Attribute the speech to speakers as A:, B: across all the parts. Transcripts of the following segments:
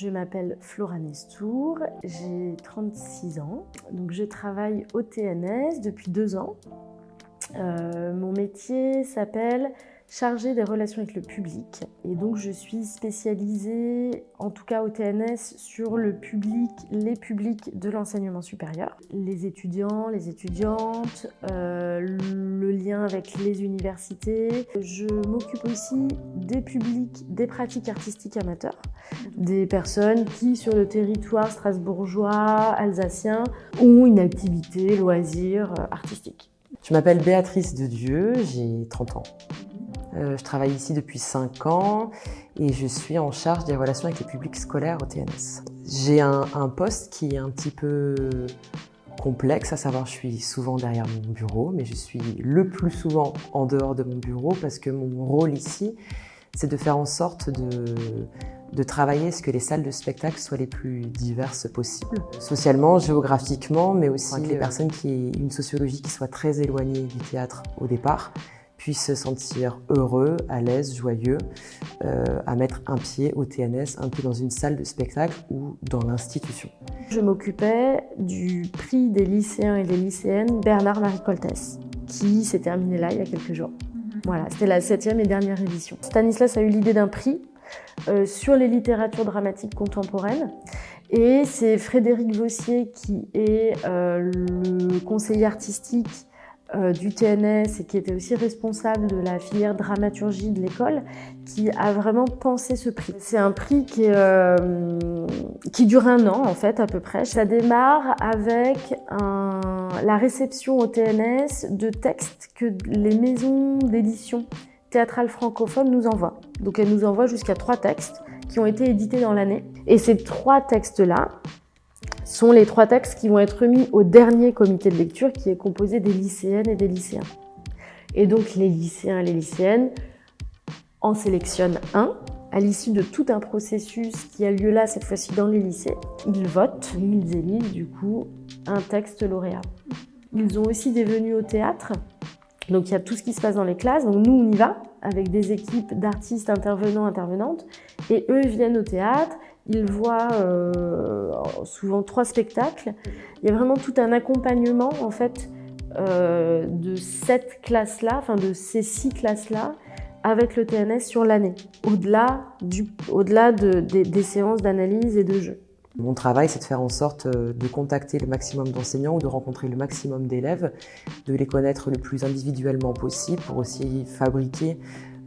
A: Je m'appelle Flora Nestour, j'ai 36 ans, donc je travaille au TNS depuis 2 ans. Mon métier s'appelle chargée des relations avec le public et donc je suis spécialisée, en tout cas au TNS, sur le public, les publics de l'enseignement supérieur, les étudiants, les étudiantes, le lien avec les universités. Je m'occupe aussi des publics, des pratiques artistiques amateurs, des personnes qui, sur le territoire strasbourgeois, alsacien, ont une activité, loisir, artistique.
B: Je m'appelle Béatrice Dedieu, j'ai 30 ans. Je travaille ici depuis 5 ans et je suis en charge des relations avec les publics scolaires au TNS. J'ai un poste qui est un petit peu complexe, à savoir je suis souvent derrière mon bureau, mais je suis le plus souvent en dehors de mon bureau parce que mon rôle ici, c'est de faire en sorte de travailler à ce que les salles de spectacle soient les plus diverses possibles, socialement, géographiquement, mais aussi avec les personnes qui aient une sociologie qui soit très éloignée du théâtre au départ, puissent se sentir heureux, à l'aise, joyeux, à mettre un pied au TNS, un pied dans une salle de spectacle ou dans l'institution.
A: Je m'occupais du prix des lycéens et des lycéennes Bernard-Marie Coltès, qui s'est terminé là il y a quelques jours. Voilà, c'était la 7e et dernière édition. Stanislas a eu l'idée d'un prix sur les littératures dramatiques contemporaines et c'est Frédéric Vossier qui est le conseiller artistique du TNS et qui était aussi responsable de la filière dramaturgie de l'école, qui a vraiment pensé ce prix. C'est un prix qui dure 1 an en fait à peu près. Ça démarre avec la réception au TNS de textes que les maisons d'édition théâtrales francophones nous envoient. Donc elles nous envoient jusqu'à 3 textes qui ont été édités dans l'année. Et ces 3 textes-là sont les 3 textes qui vont être remis au dernier comité de lecture qui est composé des lycéennes et des lycéens. Et donc les lycéens et les lycéennes en sélectionnent un. À l'issue de tout un processus qui a lieu là, cette fois-ci dans les lycées, ils votent, ils élisent du coup un texte lauréat. Ils ont aussi des venues au théâtre, donc il y a tout ce qui se passe dans les classes, donc nous on y va avec des équipes d'artistes intervenants, intervenantes, et eux viennent au théâtre. Ils voient souvent 3 spectacles. Il y a vraiment tout un accompagnement en fait de cette classe-là, enfin de ces 6 classes-là, avec le TNS sur l'année, au-delà des séances d'analyse et de jeu.
B: Mon travail, c'est de faire en sorte de contacter le maximum d'enseignants ou de rencontrer le maximum d'élèves, de les connaître le plus individuellement possible pour aussi fabriquer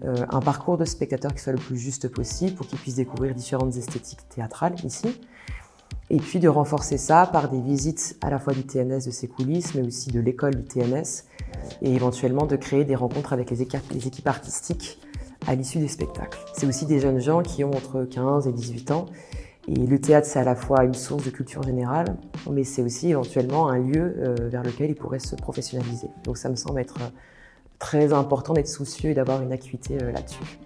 B: un parcours de spectateurs qui soit le plus juste possible pour qu'ils puissent découvrir différentes esthétiques théâtrales ici. Et puis de renforcer ça par des visites à la fois du TNS, de ses coulisses, mais aussi de l'école du TNS, et éventuellement de créer des rencontres avec les équipes artistiques à l'issue des spectacles. C'est aussi des jeunes gens qui ont entre 15 et 18 ans, et le théâtre c'est à la fois une source de culture générale, mais c'est aussi éventuellement un lieu vers lequel ils pourraient se professionnaliser. Donc ça me semble être très important d'être soucieux et d'avoir une acuité là-dessus.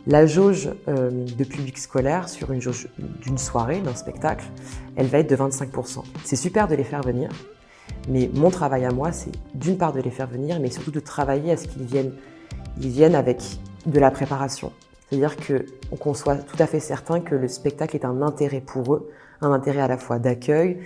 B: La jauge de public scolaire sur une jauge d'une soirée, d'un spectacle, elle va être de 25%. C'est super de les faire venir, mais mon travail à moi, c'est d'une part de les faire venir, mais surtout de travailler à ce qu'ils viennent avec de la préparation. C'est-à-dire qu'on soit tout à fait certain que le spectacle est un intérêt pour eux, un intérêt à la fois d'accueil,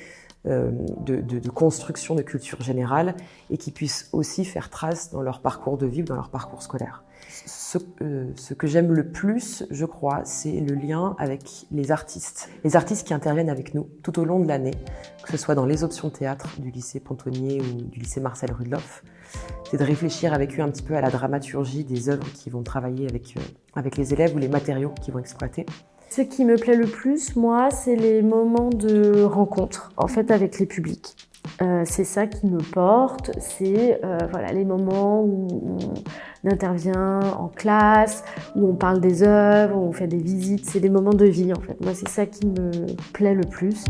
B: de construction de culture générale et qui puissent aussi faire trace dans leur parcours de vie, dans leur parcours scolaire. Ce que j'aime le plus, je crois, c'est le lien avec les artistes. Les artistes qui interviennent avec nous tout au long de l'année, que ce soit dans les options théâtre du lycée Pontonnier ou du lycée Marcel Rudloff, c'est de réfléchir avec eux un petit peu à la dramaturgie des œuvres qu'ils vont travailler avec les élèves ou les matériaux qu'ils vont exploiter.
A: Ce qui me plaît le plus, moi, c'est les moments de rencontre, en fait, avec les publics. C'est ça qui me porte, c'est voilà, les moments où on intervient en classe, où on parle des œuvres, où on fait des visites, c'est des moments de vie, en fait. Moi, c'est ça qui me plaît le plus.